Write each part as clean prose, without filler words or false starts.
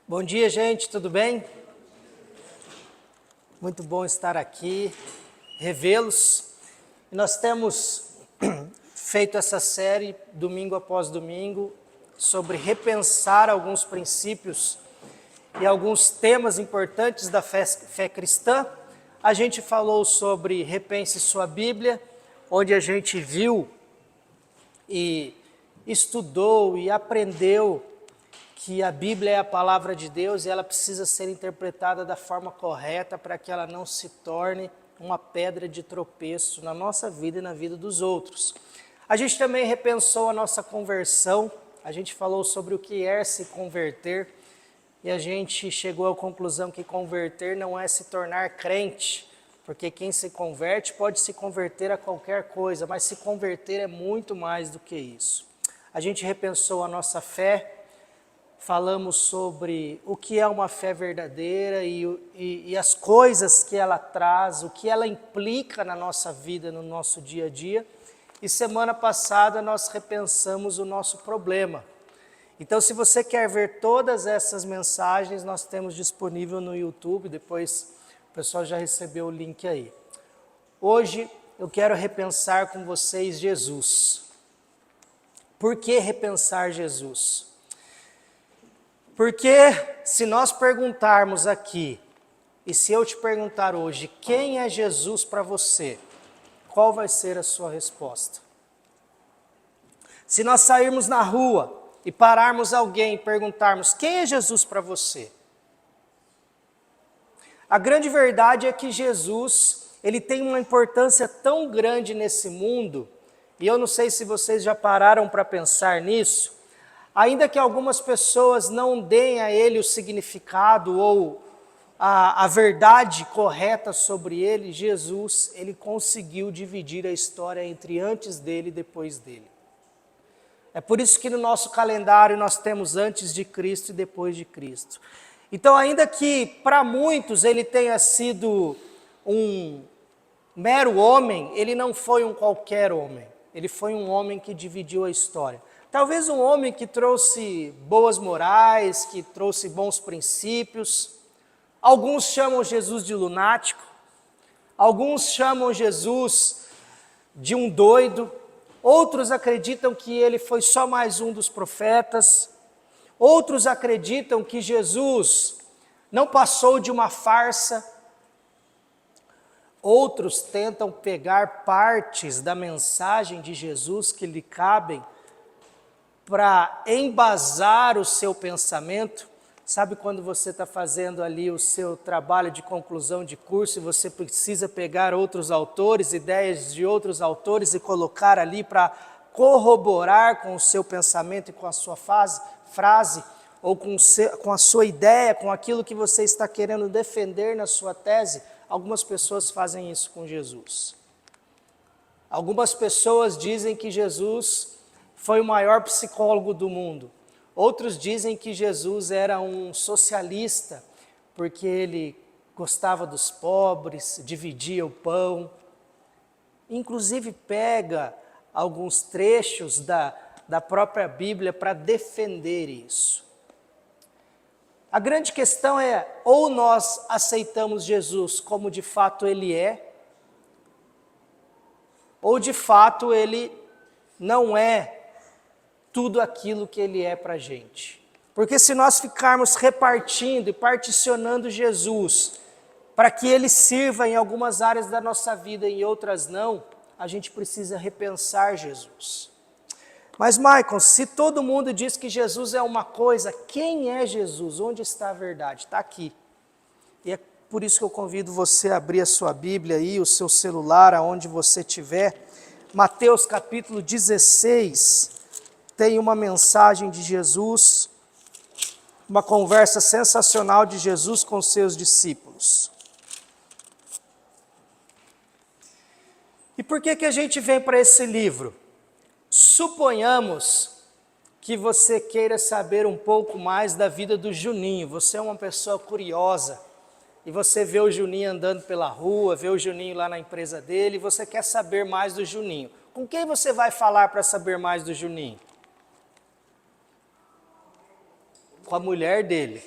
Bom dia, gente, tudo bem? Muito bom estar aqui, revê-los. Nós temos feito essa série, domingo após domingo, sobre repensar alguns princípios e alguns temas importantes da fé cristã. A gente falou sobre Repense Sua Bíblia, onde a gente viu e estudou e aprendeu que a Bíblia é a palavra de Deus e ela precisa ser interpretada da forma correta para que ela não se torne uma pedra de tropeço na nossa vida e na vida dos outros. A gente também repensou a nossa conversão, a gente falou sobre o que é se converter e a gente chegou à conclusão que converter não é se tornar crente, porque quem se converte pode se converter a qualquer coisa, mas se converter é muito mais do que isso. A gente repensou a nossa fé, falamos sobre o que é uma fé verdadeira e as coisas que ela traz, o que ela implica na nossa vida, no nosso dia a dia. E semana passada nós repensamos o nosso problema. Então, se você quer ver todas essas mensagens, nós temos disponível no YouTube, depois o pessoal já recebeu o link aí. Hoje eu quero repensar com vocês Jesus. Por que repensar Jesus? Porque se nós perguntarmos aqui, e se eu te perguntar hoje, quem é Jesus para você? Qual vai ser a sua resposta? Se nós sairmos na rua e pararmos alguém e perguntarmos, quem é Jesus para você? A grande verdade é que Jesus, ele tem uma importância tão grande nesse mundo, e eu não sei se vocês já pararam para pensar nisso, ainda que algumas pessoas não deem a ele o significado ou a verdade correta sobre ele, Jesus, ele conseguiu dividir a história entre antes dele e depois dele. É por isso que no nosso calendário nós temos antes de Cristo e depois de Cristo. Então, ainda que para muitos ele tenha sido um mero homem, ele não foi um qualquer homem. Ele foi um homem que dividiu a história. Talvez um homem que trouxe boas morais, que trouxe bons princípios. Alguns chamam Jesus de lunático, alguns chamam Jesus de um doido, outros acreditam que ele foi só mais um dos profetas, outros acreditam que Jesus não passou de uma farsa, outros tentam pegar partes da mensagem de Jesus que lhe cabem para embasar o seu pensamento. Sabe quando você está fazendo ali o seu trabalho de conclusão de curso e você precisa pegar outros autores, ideias de outros autores e colocar ali para corroborar com o seu pensamento e com a sua frase, ou com a sua ideia, com aquilo que você está querendo defender na sua tese? Algumas pessoas fazem isso com Jesus. Algumas pessoas dizem que Jesus foi o maior psicólogo do mundo. Outros dizem que Jesus era um socialista, porque ele gostava dos pobres, dividia o pão. Inclusive pega alguns trechos da própria Bíblia para defender isso. A grande questão é, ou nós aceitamos Jesus como de fato ele é, ou de fato ele não é tudo aquilo que ele é para a gente. Porque se nós ficarmos repartindo e particionando Jesus para que ele sirva em algumas áreas da nossa vida e em outras não, a gente precisa repensar Jesus. Mas, Michael, se todo mundo diz que Jesus é uma coisa, quem é Jesus? Onde está a verdade? Está aqui. E é por isso que eu convido você a abrir a sua Bíblia aí, o seu celular, aonde você estiver. Mateus capítulo 16, tem uma mensagem de Jesus, uma conversa sensacional de Jesus com seus discípulos. E por que a gente vem para esse livro? Suponhamos que você queira saber um pouco mais da vida do Juninho. Você é uma pessoa curiosa e você vê o Juninho andando pela rua, vê o Juninho lá na empresa dele e você quer saber mais do Juninho. Com quem você vai falar para saber mais do Juninho? com a mulher dele.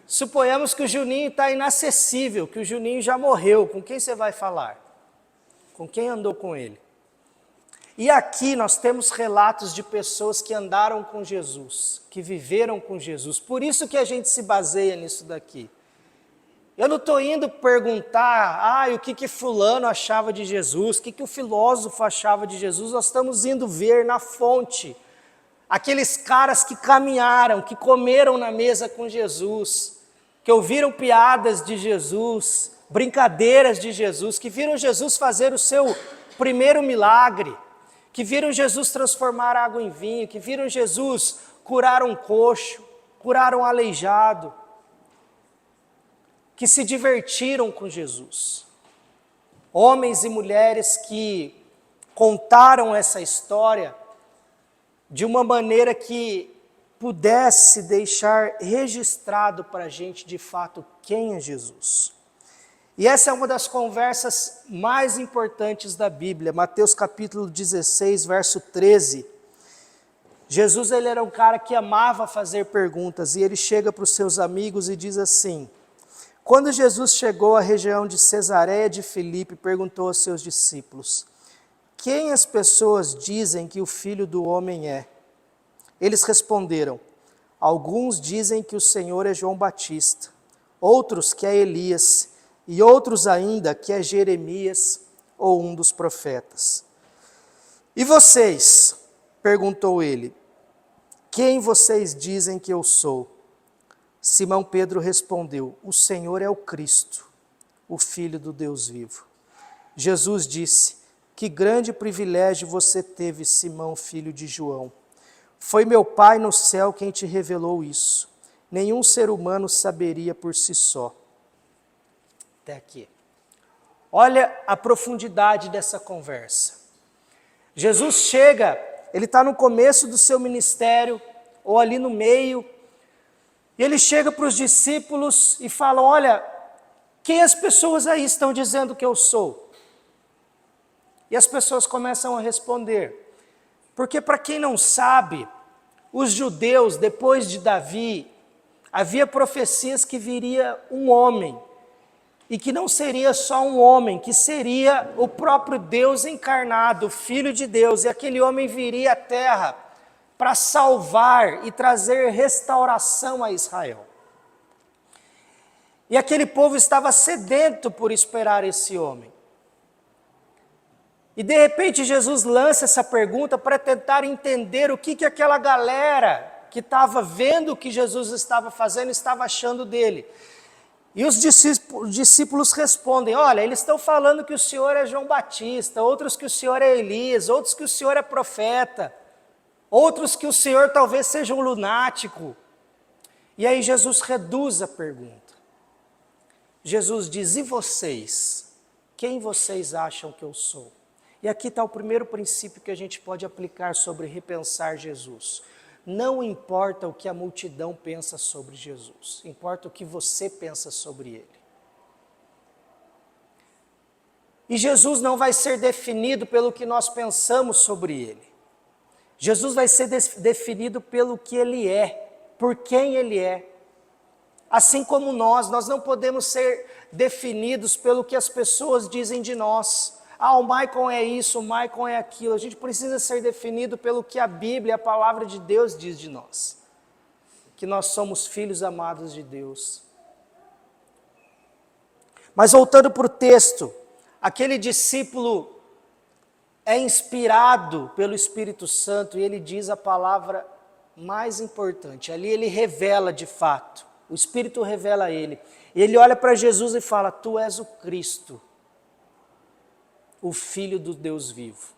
Suponhamos que o Juninho está inacessível, que o Juninho já morreu. Com quem você vai falar? Com quem andou com ele? E aqui nós temos relatos de pessoas que andaram com Jesus, que viveram com Jesus. Por isso que a gente se baseia nisso daqui. Eu não estou indo perguntar, o que fulano achava de Jesus, o que o filósofo achava de Jesus. Nós estamos indo ver na fonte aqueles caras que caminharam, que comeram na mesa com Jesus, que ouviram piadas de Jesus, brincadeiras de Jesus, que viram Jesus fazer o seu primeiro milagre, que viram Jesus transformar água em vinho, que viram Jesus curar um coxo, curar um aleijado, que se divertiram com Jesus. Homens e mulheres que contaram essa história de uma maneira que pudesse deixar registrado para a gente de fato quem é Jesus. E essa é uma das conversas mais importantes da Bíblia, Mateus capítulo 16, verso 13. Jesus ele era um cara que amava fazer perguntas e ele chega para os seus amigos e diz assim: quando Jesus chegou à região de Cesareia de Filipe, perguntou aos seus discípulos: quem as pessoas dizem que o Filho do Homem é? Eles responderam: alguns dizem que o Senhor é João Batista, outros que é Elias, e outros ainda que é Jeremias ou um dos profetas. E vocês? Perguntou ele: quem vocês dizem que eu sou? Simão Pedro respondeu: o Senhor é o Cristo, o Filho do Deus vivo. Jesus disse: que grande privilégio você teve, Simão, filho de João. Foi meu Pai no céu quem te revelou isso. Nenhum ser humano saberia por si só. Até aqui. Olha a profundidade dessa conversa. Jesus chega, ele está no começo do seu ministério, ou ali no meio, e ele chega para os discípulos e fala: olha, quem as pessoas aí estão dizendo que eu sou? E as pessoas começam a responder. Porque para quem não sabe, os judeus, depois de Davi, havia profecias que viria um homem, e que não seria só um homem, que seria o próprio Deus encarnado, o Filho de Deus, e aquele homem viria à terra para salvar e trazer restauração a Israel. E aquele povo estava sedento por esperar esse homem. E de repente Jesus lança essa pergunta para tentar entender o que aquela galera que estava vendo o que Jesus estava fazendo estava achando dele. E os discípulos respondem: olha, eles estão falando que o Senhor é João Batista, outros que o Senhor é Elias, outros que o Senhor é profeta, outros que o Senhor talvez seja um lunático. E aí Jesus reduz a pergunta. Jesus diz: e vocês? Quem vocês acham que eu sou? E aqui está o primeiro princípio que a gente pode aplicar sobre repensar Jesus. Não importa o que a multidão pensa sobre Jesus, importa o que você pensa sobre ele. E Jesus não vai ser definido pelo que nós pensamos sobre ele. Jesus vai ser definido pelo que ele é, por quem ele é. Assim como nós não podemos ser definidos pelo que as pessoas dizem de nós. O Maicon é isso, o Maicon é aquilo. A gente precisa ser definido pelo que a Bíblia, a palavra de Deus diz de nós. Que nós somos filhos amados de Deus. Mas voltando para o texto, aquele discípulo é inspirado pelo Espírito Santo e ele diz a palavra mais importante. Ali ele revela de fato, o Espírito revela a ele. E ele olha para Jesus e fala: tu és o Cristo, o Filho do Deus vivo.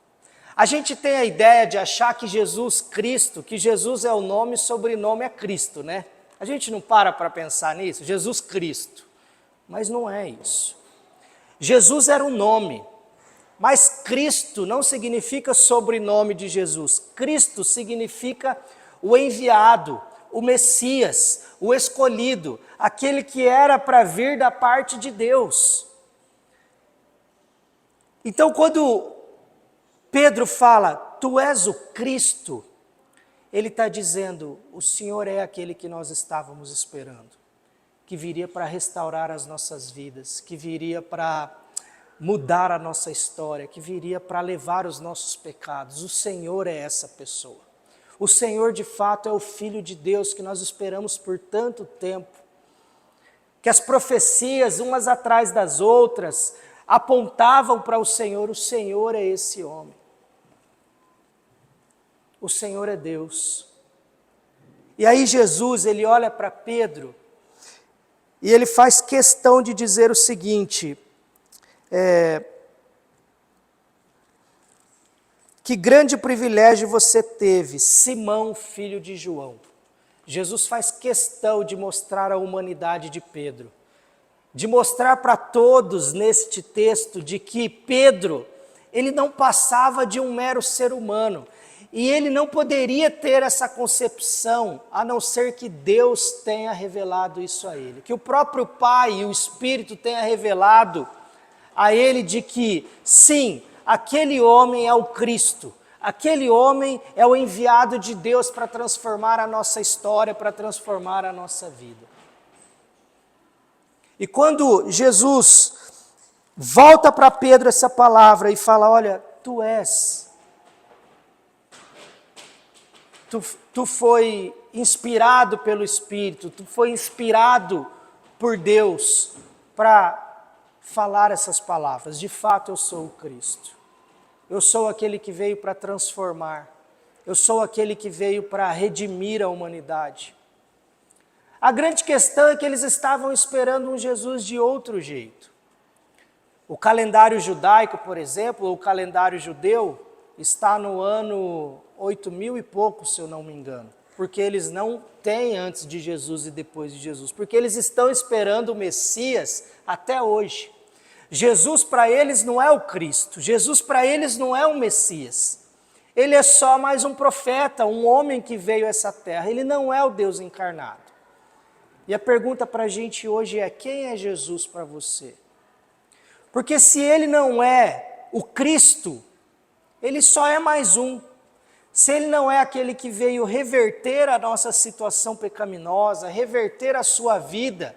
A gente tem a ideia de achar que Jesus Cristo, que Jesus é o nome e sobrenome é Cristo, né? A gente não para pensar nisso, Jesus Cristo. Mas não é isso. Jesus era um nome, mas Cristo não significa sobrenome de Jesus. Cristo significa o enviado, o Messias, o escolhido, aquele que era para vir da parte de Deus. Então, quando Pedro fala: tu és o Cristo, Ele está dizendo, o Senhor é aquele que nós estávamos esperando, que viria para restaurar as nossas vidas, que viria para mudar a nossa história, que viria para levar os nossos pecados. O Senhor é essa pessoa. O Senhor, de fato, é o Filho de Deus que nós esperamos por tanto tempo, que as profecias, umas atrás das outras, apontavam para o Senhor. O Senhor é esse homem. O Senhor é Deus. E aí Jesus, ele olha para Pedro e ele faz questão de dizer o seguinte, que grande privilégio você teve, Simão, filho de João. Jesus faz questão de mostrar a humanidade de Pedro, de mostrar para todos neste texto de que Pedro, ele não passava de um mero ser humano, e ele não poderia ter essa concepção, a não ser que Deus tenha revelado isso a ele, que o próprio Pai e o Espírito tenha revelado a ele de que, sim, aquele homem é o Cristo, aquele homem é o enviado de Deus para transformar a nossa história, para transformar a nossa vida. E quando Jesus volta para Pedro essa palavra e fala, olha, tu foi inspirado pelo Espírito, tu foi inspirado por Deus para falar essas palavras. De fato, eu sou o Cristo. Eu sou aquele que veio para transformar. Eu sou aquele que veio para redimir a humanidade. A grande questão é que eles estavam esperando um Jesus de outro jeito. O calendário judaico, por exemplo, ou o calendário judeu, está no ano 8.000 e pouco, se eu não me engano. Porque eles não têm antes de Jesus e depois de Jesus. Porque eles estão esperando o Messias até hoje. Jesus para eles não é o Cristo. Jesus para eles não é o Messias. Ele é só mais um profeta, um homem que veio a essa terra. Ele não é o Deus encarnado. E a pergunta para a gente hoje é, quem é Jesus para você? Porque se ele não é o Cristo, ele só é mais um. Se ele não é aquele que veio reverter a nossa situação pecaminosa, reverter a sua vida,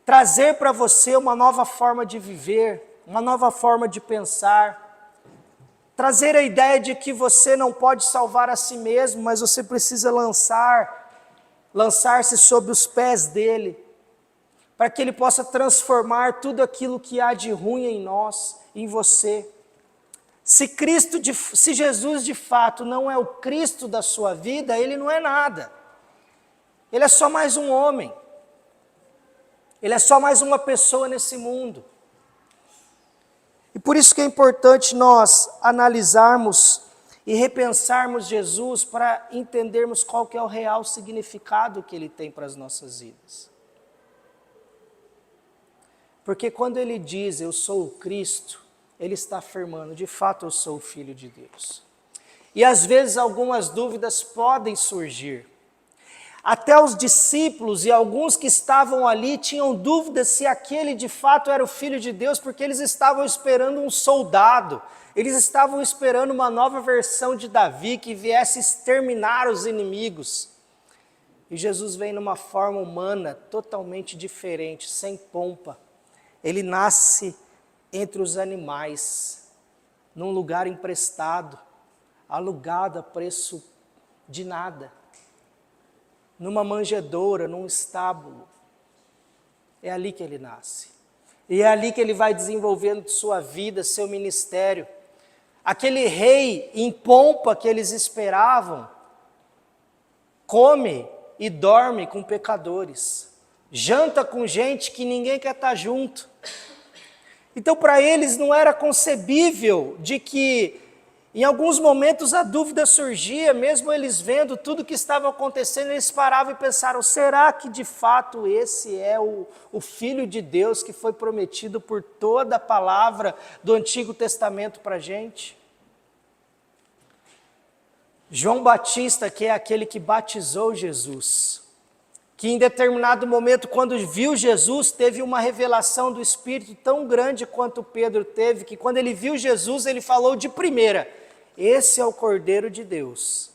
trazer para você uma nova forma de viver, uma nova forma de pensar, trazer a ideia de que você não pode salvar a si mesmo, mas você precisa lançar-se sob os pés dele, para que ele possa transformar tudo aquilo que há de ruim em nós, em você. Se Jesus de fato não é o Cristo da sua vida, ele não é nada. Ele é só mais um homem. Ele é só mais uma pessoa nesse mundo. E por isso que é importante nós analisarmos e repensarmos Jesus para entendermos qual que é o real significado que ele tem para as nossas vidas. Porque quando ele diz, eu sou o Cristo, ele está afirmando, de fato eu sou o Filho de Deus. E às vezes algumas dúvidas podem surgir. Até os discípulos e alguns que estavam ali tinham dúvidas se aquele de fato era o Filho de Deus, porque eles estavam esperando um soldado, eles estavam esperando uma nova versão de Davi que viesse exterminar os inimigos. E Jesus vem numa forma humana totalmente diferente, sem pompa. Ele nasce entre os animais, num lugar emprestado, alugado a preço de nada, numa manjedoura, num estábulo. É ali que ele nasce. E é ali que ele vai desenvolvendo sua vida, seu ministério. Aquele rei em pompa que eles esperavam, come e dorme com pecadores, janta com gente que ninguém quer estar junto. Então, para eles não era concebível de que, em alguns momentos, a dúvida surgia, mesmo eles vendo tudo o que estava acontecendo, eles paravam e pensaram, será que de fato esse é o Filho de Deus que foi prometido por toda a palavra do Antigo Testamento para a gente? João Batista, que é aquele que batizou Jesus, que em determinado momento, quando viu Jesus, teve uma revelação do Espírito tão grande quanto Pedro teve, que quando ele viu Jesus, ele falou de primeira, esse é o Cordeiro de Deus,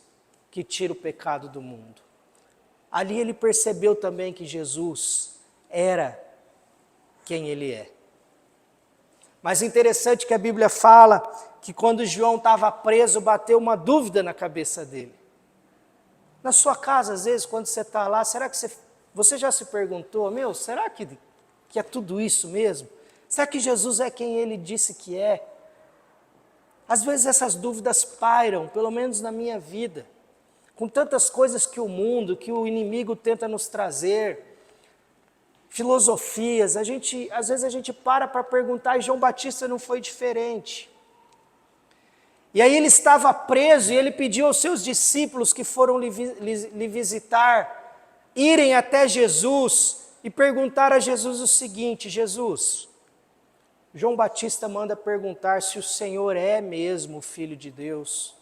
que tira o pecado do mundo. Ali ele percebeu também que Jesus era quem ele é. Mas interessante que a Bíblia fala que quando João estava preso, bateu uma dúvida na cabeça dele. Na sua casa, às vezes, quando você está lá, será que você já se perguntou, será que é tudo isso mesmo? Será que Jesus é quem ele disse que é? Às vezes essas dúvidas pairam, pelo menos na minha vida, com tantas coisas que o mundo, que o inimigo tenta nos trazer, filosofias, às vezes a gente para perguntar, e João Batista não foi diferente. E aí ele estava preso e ele pediu aos seus discípulos que foram lhe visitar, irem até Jesus e perguntar a Jesus o seguinte: Jesus, João Batista manda perguntar se o Senhor é mesmo o Filho de Deus,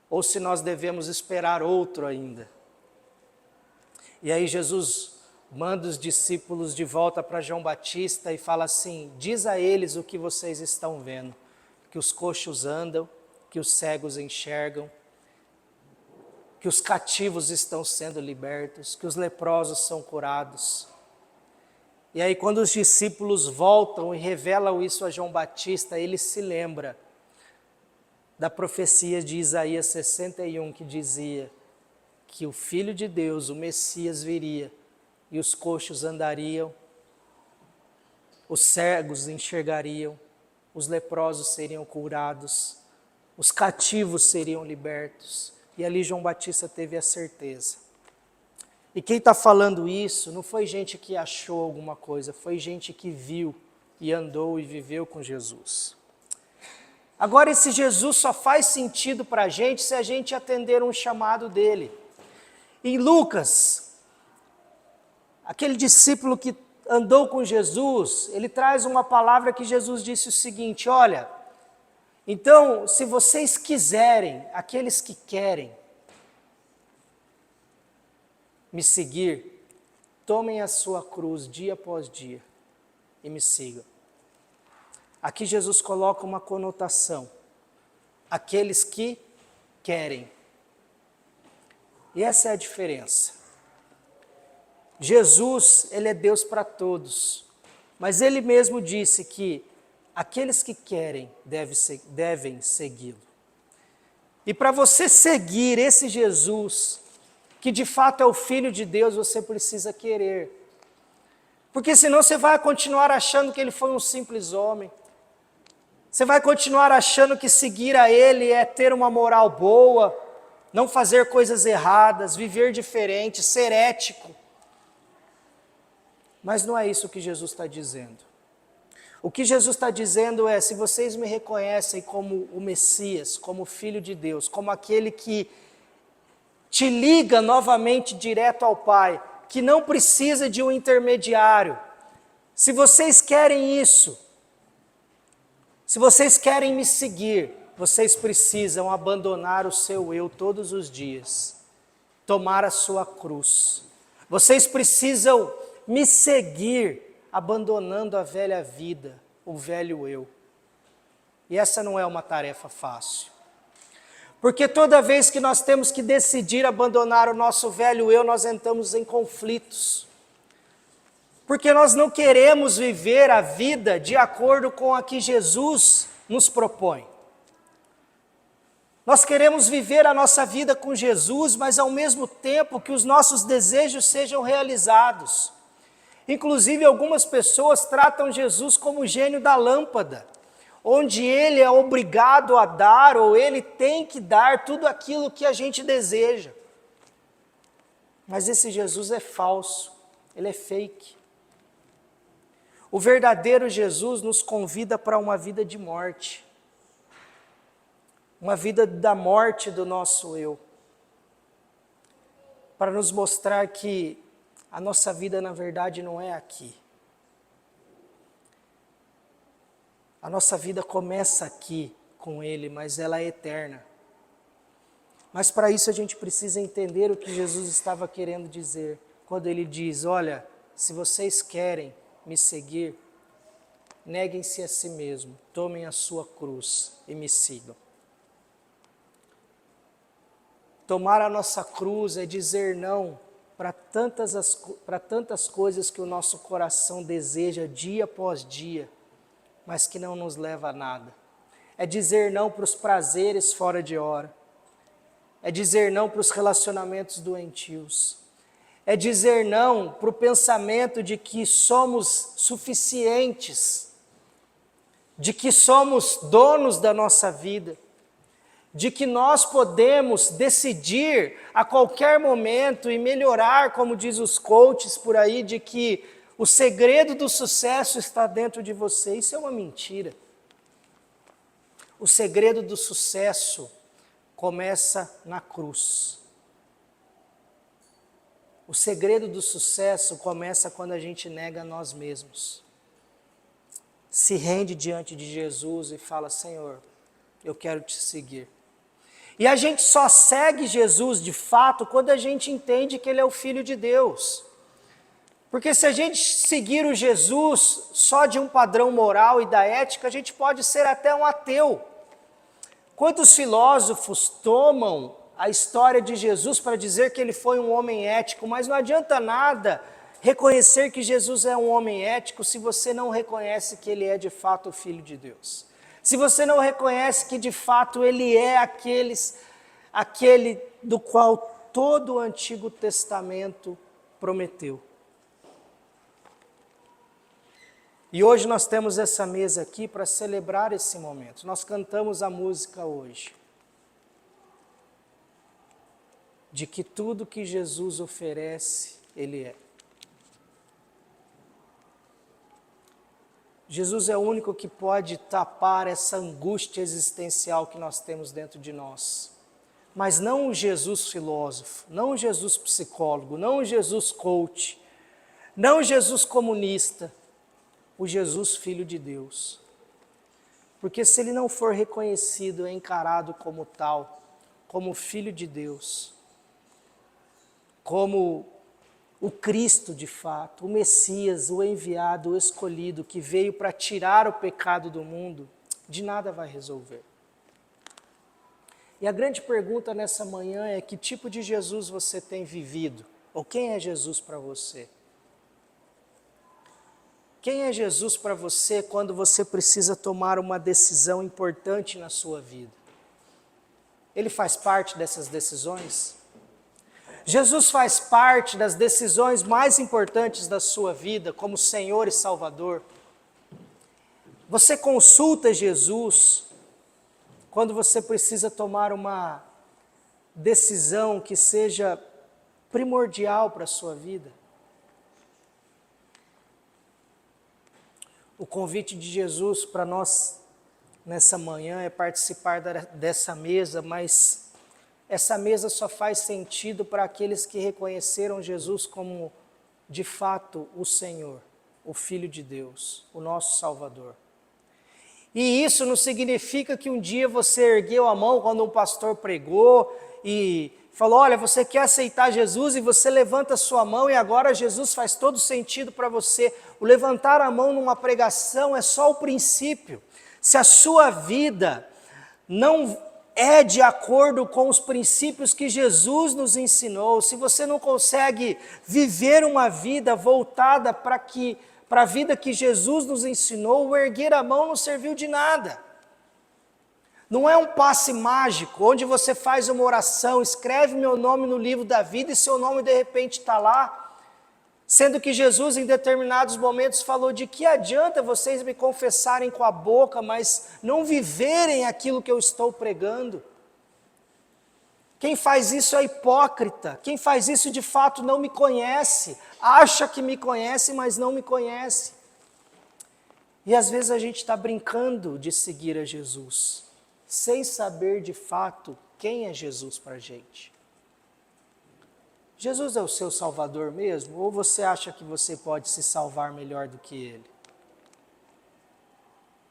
ou se nós devemos esperar outro ainda. E aí Jesus manda os discípulos de volta para João Batista e fala assim: diz a eles o que vocês estão vendo. Que os coxos andam, que os cegos enxergam, que os cativos estão sendo libertos, que os leprosos são curados. E aí quando os discípulos voltam e revelam isso a João Batista, ele se lembra da profecia de Isaías 61, que dizia que o Filho de Deus, o Messias, viria e os coxos andariam, os cegos enxergariam, os leprosos seriam curados, os cativos seriam libertos. E ali João Batista teve a certeza. E quem está falando isso não foi gente que achou alguma coisa, foi gente que viu e andou e viveu com Jesus. Agora esse Jesus só faz sentido para a gente se a gente atender um chamado dele. Em Lucas, aquele discípulo que andou com Jesus, ele traz uma palavra que Jesus disse o seguinte: olha, então se vocês quiserem, aqueles que querem me seguir, tomem a sua cruz dia após dia e me sigam. Aqui Jesus coloca uma conotação: aqueles que querem. E essa é a diferença. Jesus, ele é Deus para todos, mas ele mesmo disse que aqueles que querem devem segui-lo. E para você seguir esse Jesus, que de fato é o Filho de Deus, você precisa querer. Porque senão você vai continuar achando que ele foi um simples homem. Você vai continuar achando que seguir a ele é ter uma moral boa, não fazer coisas erradas, viver diferente, ser ético. Mas não é isso que Jesus está dizendo. O que Jesus está dizendo é: se vocês me reconhecem como o Messias, como o Filho de Deus, como aquele que te liga novamente direto ao Pai, que não precisa de um intermediário, se vocês querem isso, se vocês querem me seguir, vocês precisam abandonar o seu eu todos os dias, tomar a sua cruz. Vocês precisam me seguir, abandonando a velha vida, o velho eu. E essa não é uma tarefa fácil. Porque toda vez que nós temos que decidir abandonar o nosso velho eu, nós entramos em conflitos. Porque nós não queremos viver a vida de acordo com a que Jesus nos propõe. Nós queremos viver a nossa vida com Jesus, mas ao mesmo tempo que os nossos desejos sejam realizados. Inclusive, algumas pessoas tratam Jesus como o gênio da lâmpada, onde ele é obrigado a dar, ou ele tem que dar tudo aquilo que a gente deseja. Mas esse Jesus é falso, ele é fake. O verdadeiro Jesus nos convida para uma vida de morte. Uma vida da morte do nosso eu. Para nos mostrar que a nossa vida, na verdade, não é aqui. A nossa vida começa aqui com Ele, mas ela é eterna. Mas para isso a gente precisa entender o que Jesus estava querendo dizer, quando Ele diz: olha, se vocês querem me seguir, neguem-se a si mesmo, tomem a sua cruz e me sigam. Tomar a nossa cruz é dizer não para tantas coisas que o nosso coração deseja dia após dia, mas que não nos leva a nada. É dizer não para os prazeres fora de hora. É dizer não para os relacionamentos doentios. É dizer não para o pensamento de que somos suficientes, de que somos donos da nossa vida, de que nós podemos decidir a qualquer momento e melhorar, como diz os coaches por aí, de que o segredo do sucesso está dentro de você. Isso é uma mentira. O segredo do sucesso começa na cruz. O segredo do sucesso começa quando a gente nega a nós mesmos. Se rende diante de Jesus e fala: Senhor, eu quero te seguir. E a gente só segue Jesus de fato quando a gente entende que Ele é o Filho de Deus. Porque se a gente seguir o Jesus só de um padrão moral e da ética, a gente pode ser até um ateu. Quantos filósofos tomam a história de Jesus para dizer que Ele foi um homem ético, mas não adianta nada reconhecer que Jesus é um homem ético se você não reconhece que Ele é de fato o Filho de Deus. Se você não reconhece que de fato Ele é aquele do qual todo o Antigo Testamento prometeu. E hoje nós temos essa mesa aqui para celebrar esse momento. Nós cantamos a música hoje. De que tudo que Jesus oferece, Ele é. Jesus é o único que pode tapar essa angústia existencial que nós temos dentro de nós. Mas não o Jesus filósofo, não o Jesus psicólogo, não o Jesus coach, não o Jesus comunista, o Jesus Filho de Deus. Porque se Ele não for reconhecido e encarado como tal, como Filho de Deus, como o Cristo de fato, o Messias, o enviado, o escolhido, que veio para tirar o pecado do mundo, de nada vai resolver. E a grande pergunta nessa manhã é: que tipo de Jesus você tem vivido? Ou quem é Jesus para você? Quem é Jesus para você quando você precisa tomar uma decisão importante na sua vida? Ele faz parte dessas decisões? Jesus faz parte das decisões mais importantes da sua vida como Senhor e Salvador? Você consulta Jesus quando você precisa tomar uma decisão que seja primordial para a sua vida? O convite de Jesus para nós nessa manhã é participar dessa mesa, mas essa mesa só faz sentido para aqueles que reconheceram Jesus como, de fato, o Senhor, o Filho de Deus, o nosso Salvador. E isso não significa que um dia você ergueu a mão quando um pastor pregou e falou: olha, você quer aceitar Jesus, e você levanta a sua mão e agora Jesus faz todo sentido para você. O levantar a mão numa pregação é só o princípio. Se a sua vida não é de acordo com os princípios que Jesus nos ensinou, se você não consegue viver uma vida voltada para a vida que Jesus nos ensinou, o erguer a mão não serviu de nada. Não é um passe mágico, onde você faz uma oração, escreve meu nome no livro da vida e seu nome de repente está lá. Sendo que Jesus em determinados momentos falou: de que adianta vocês me confessarem com a boca, mas não viverem aquilo que eu estou pregando? Quem faz isso é hipócrita, quem faz isso de fato não me conhece, acha que me conhece, mas não me conhece. E às vezes a gente está brincando de seguir a Jesus, sem saber de fato quem é Jesus para a gente. Jesus é o seu Salvador mesmo? Ou você acha que você pode se salvar melhor do que Ele?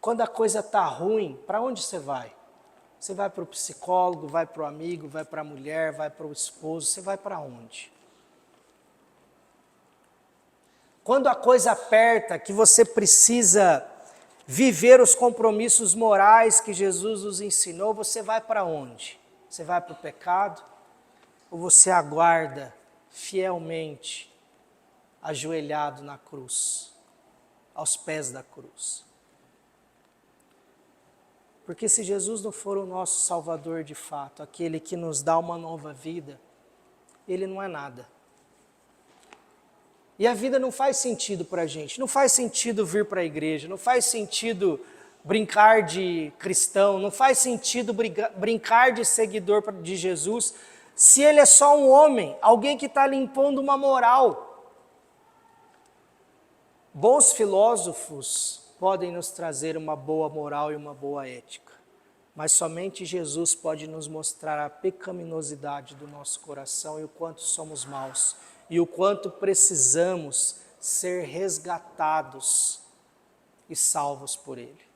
Quando a coisa está ruim, para onde você vai? Você vai para o psicólogo, vai para o amigo, vai para a mulher, vai para o esposo, você vai para onde? Quando a coisa aperta, que você precisa viver os compromissos morais que Jesus nos ensinou, você vai para onde? Você vai para o pecado? Ou você aguarda fielmente, ajoelhado na cruz, aos pés da cruz? Porque se Jesus não for o nosso Salvador de fato, aquele que nos dá uma nova vida, Ele não é nada. E a vida não faz sentido para a gente, não faz sentido vir para a igreja, não faz sentido brincar de cristão, não faz sentido brincar de seguidor de Jesus, se Ele é só um homem, alguém que está limpando uma moral. Bons filósofos podem nos trazer uma boa moral e uma boa ética, mas somente Jesus pode nos mostrar a pecaminosidade do nosso coração e o quanto somos maus, e o quanto precisamos ser resgatados e salvos por Ele.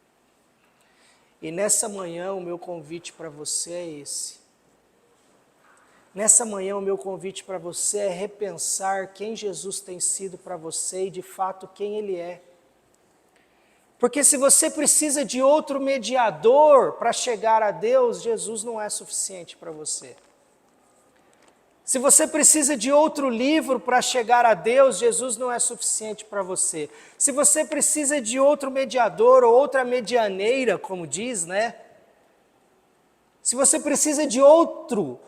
E nessa manhã o meu convite para você é esse. Nessa manhã o meu convite para você é repensar quem Jesus tem sido para você e de fato quem Ele é. Porque se você precisa de outro mediador para chegar a Deus, Jesus não é suficiente para você. Se você precisa de outro livro para chegar a Deus, Jesus não é suficiente para você. Se você precisa de outro mediador ou outra medianeira, como diz, né? Se você precisa de outro,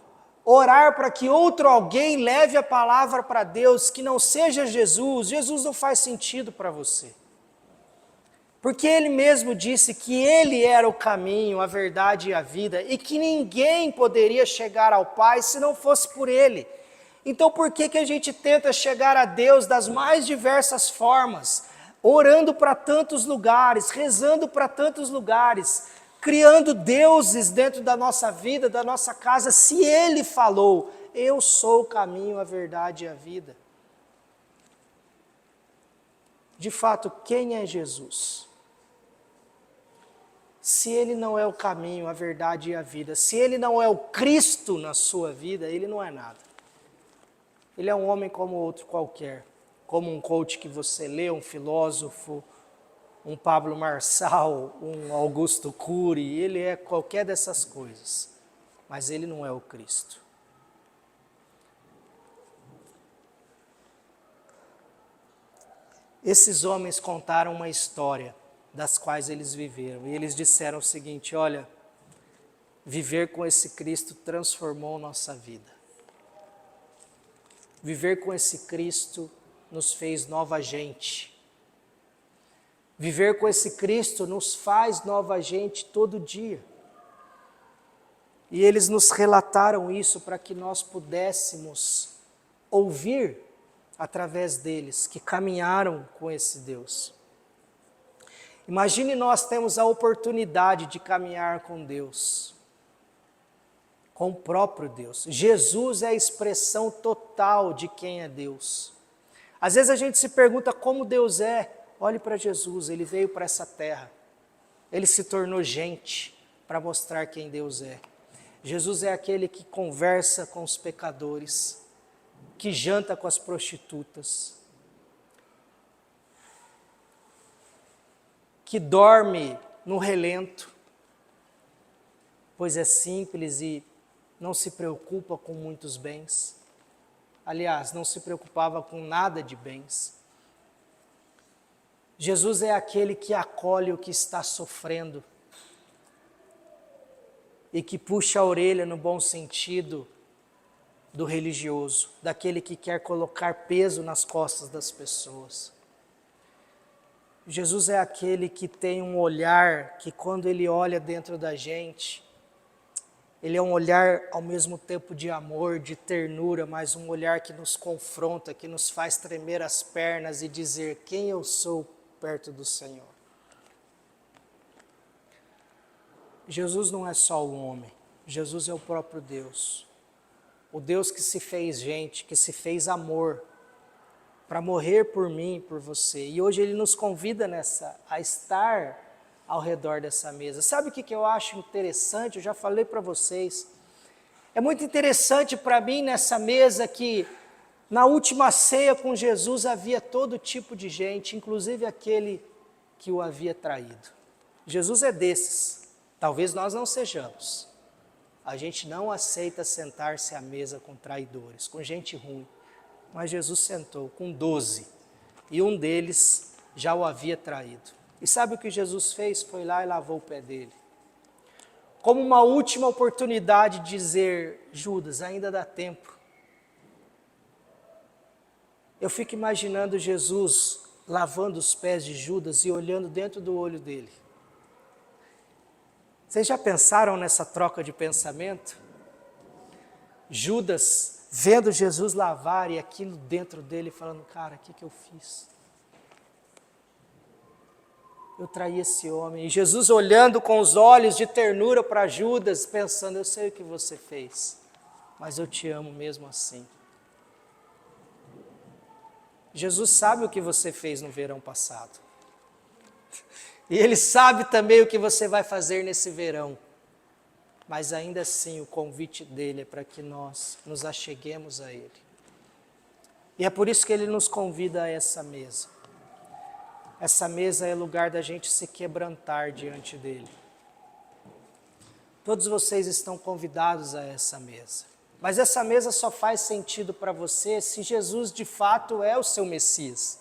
orar para que outro alguém leve a palavra para Deus, que não seja Jesus, Jesus não faz sentido para você. Porque Ele mesmo disse que Ele era o caminho, a verdade e a vida, e que ninguém poderia chegar ao Pai se não fosse por Ele. Então por que a gente tenta chegar a Deus das mais diversas formas, orando para tantos lugares, rezando para tantos lugares, criando deuses dentro da nossa vida, da nossa casa, se Ele falou, eu sou o caminho, a verdade e a vida? De fato, quem é Jesus? Se Ele não é o caminho, a verdade e a vida, se Ele não é o Cristo na sua vida, Ele não é nada. Ele é um homem como outro qualquer, como um coach que você lê, um filósofo, um Pablo Marçal, um Augusto Cury, Ele é qualquer dessas coisas, mas Ele não é o Cristo. Esses homens contaram uma história das quais eles viveram. E eles disseram o seguinte: olha, viver com esse Cristo transformou nossa vida. Viver com esse Cristo nos fez nova gente. Viver com esse Cristo nos faz nova gente todo dia. E eles nos relataram isso para que nós pudéssemos ouvir através deles, que caminharam com esse Deus. Imagine nós temos a oportunidade de caminhar com Deus, com o próprio Deus. Jesus é a expressão total de quem é Deus. Às vezes a gente se pergunta como Deus é. Olhe para Jesus, Ele veio para essa terra. Ele se tornou gente para mostrar quem Deus é. Jesus é aquele que conversa com os pecadores, que janta com as prostitutas, que dorme no relento, pois é simples e não se preocupa com muitos bens. Aliás, não se preocupava com nada de bens. Jesus é aquele que acolhe o que está sofrendo e que puxa a orelha no bom sentido do religioso, daquele que quer colocar peso nas costas das pessoas. Jesus é aquele que tem um olhar que quando Ele olha dentro da gente, Ele é um olhar ao mesmo tempo de amor, de ternura, mas um olhar que nos confronta, que nos faz tremer as pernas e dizer quem eu sou perto do Senhor. Jesus não é só um homem, Jesus é o próprio Deus. O Deus que se fez gente, que se fez amor, para morrer por mim e por você. E hoje Ele nos convida a estar ao redor dessa mesa. Sabe o que eu acho interessante? Eu já falei para vocês. É muito interessante para mim nessa mesa que na última ceia com Jesus havia todo tipo de gente, inclusive aquele que o havia traído. Jesus é desses. Talvez nós não sejamos. A gente não aceita sentar-se à mesa com traidores, com gente ruim. Mas Jesus sentou com 12 e um deles já o havia traído. E sabe o que Jesus fez? Foi lá e lavou o pé dele. Como uma última oportunidade de dizer, Judas, ainda dá tempo. Eu fico imaginando Jesus lavando os pés de Judas e olhando dentro do olho dele. Vocês já pensaram nessa troca de pensamento? Judas vendo Jesus lavar e aquilo dentro dele falando, cara, o que eu fiz? Eu traí esse homem. E Jesus olhando com os olhos de ternura para Judas, pensando, eu sei o que você fez, mas eu te amo mesmo assim. Jesus sabe o que você fez no verão passado. E Ele sabe também o que você vai fazer nesse verão. Mas ainda assim o convite dele é para que nós nos acheguemos a Ele. E é por isso que Ele nos convida a essa mesa. Essa mesa é lugar da gente se quebrantar diante dEle. Todos vocês estão convidados a essa mesa. Mas essa mesa só faz sentido para você se Jesus de fato é o seu Messias.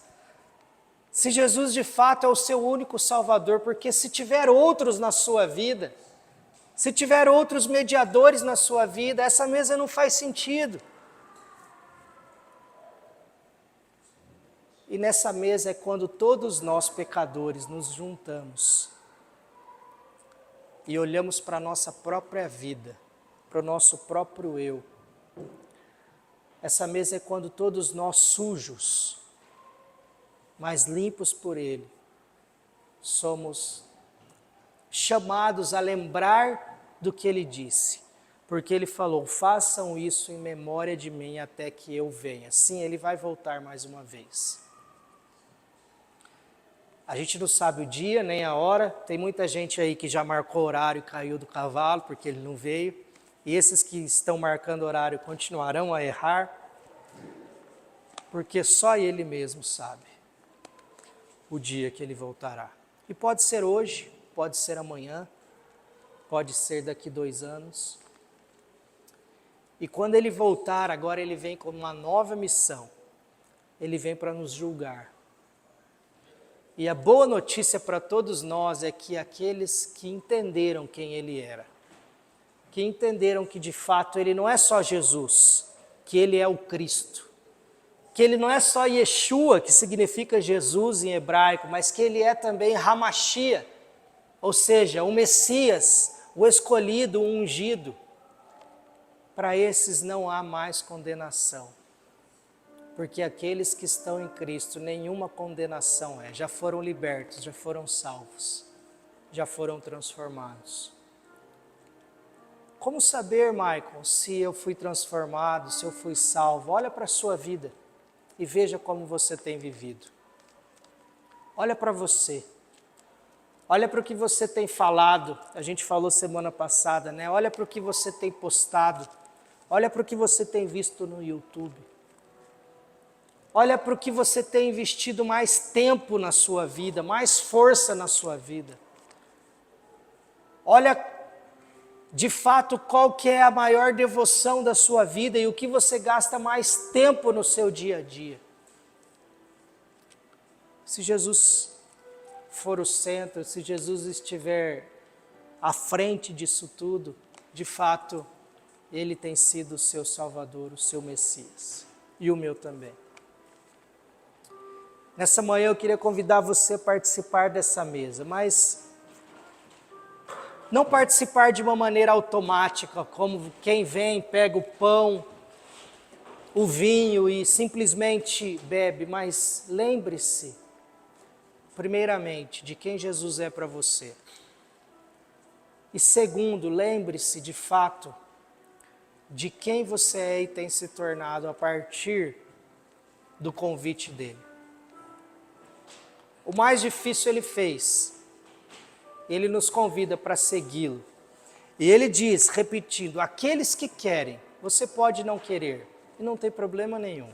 Se Jesus de fato é o seu único Salvador, porque se tiver outros na sua vida, se tiver outros mediadores na sua vida, essa mesa não faz sentido. E nessa mesa é quando todos nós pecadores nos juntamos e olhamos para a nossa própria vida, para o nosso próprio eu. Essa mesa é quando todos nós sujos, mas limpos por Ele, somos chamados a lembrar do que Ele disse, porque Ele falou, façam isso em memória de mim até que eu venha. Sim, Ele vai voltar mais uma vez. A gente não sabe o dia nem a hora, tem muita gente aí que já marcou horário e caiu do cavalo porque Ele não veio, e esses que estão marcando horário continuarão a errar, porque só Ele mesmo sabe o dia que Ele voltará. E pode ser hoje, pode ser amanhã, pode ser daqui 2 anos. E quando Ele voltar, agora Ele vem com uma nova missão. Ele vem para nos julgar. E a boa notícia para todos nós é que aqueles que entenderam quem Ele era, que entenderam que de fato Ele não é só Jesus, que Ele é o Cristo, que Ele não é só Yeshua, que significa Jesus em hebraico, mas que Ele é também Hamashia, ou seja, o Messias, o escolhido, o ungido. Para esses não há mais condenação, porque aqueles que estão em Cristo, nenhuma condenação é, já foram libertos, já foram salvos, já foram transformados. Como saber, Michael, se eu fui transformado, se eu fui salvo? Olha para a sua vida e veja como você tem vivido. Olha para você. Olha para o que você tem falado, a gente falou semana passada, né? Olha para o que você tem postado, olha para o que você tem visto no YouTube. Olha para o que você tem investido mais tempo na sua vida, mais força na sua vida. Olha, de fato, qual que é a maior devoção da sua vida e o que você gasta mais tempo no seu dia a dia. Se Jesus for o centro, se Jesus estiver à frente disso tudo, de fato, Ele tem sido o seu Salvador, o seu Messias, e o meu também. Nessa manhã eu queria convidar você a participar dessa mesa, mas não participar de uma maneira automática, como quem vem, pega o pão, o vinho e simplesmente bebe, mas lembre-se, primeiramente, de quem Jesus é para você. E segundo, lembre-se de fato de quem você é e tem se tornado a partir do convite dele. O mais difícil Ele fez. Ele nos convida para segui-lo. E Ele diz, repetindo, aqueles que querem, você pode não querer, e não tem problema nenhum.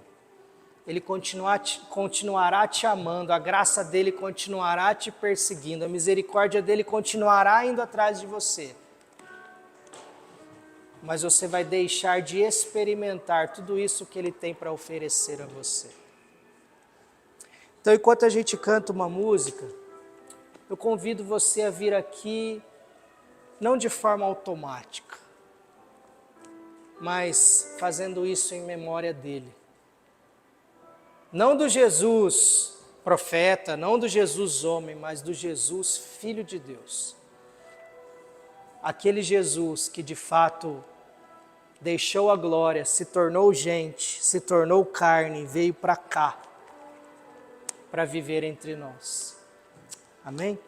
Ele continuará te amando, a graça dEle continuará te perseguindo, a misericórdia dEle continuará indo atrás de você. mas você vai deixar de experimentar tudo isso que Ele tem para oferecer a você. Então, enquanto a gente canta uma música, eu convido você a vir aqui, não de forma automática, mas fazendo isso em memória dEle. Não do Jesus profeta, não do Jesus homem, mas do Jesus Filho de Deus. Aquele Jesus que de fato deixou a glória, se tornou gente, se tornou carne, veio para cá, para viver entre nós. Amém?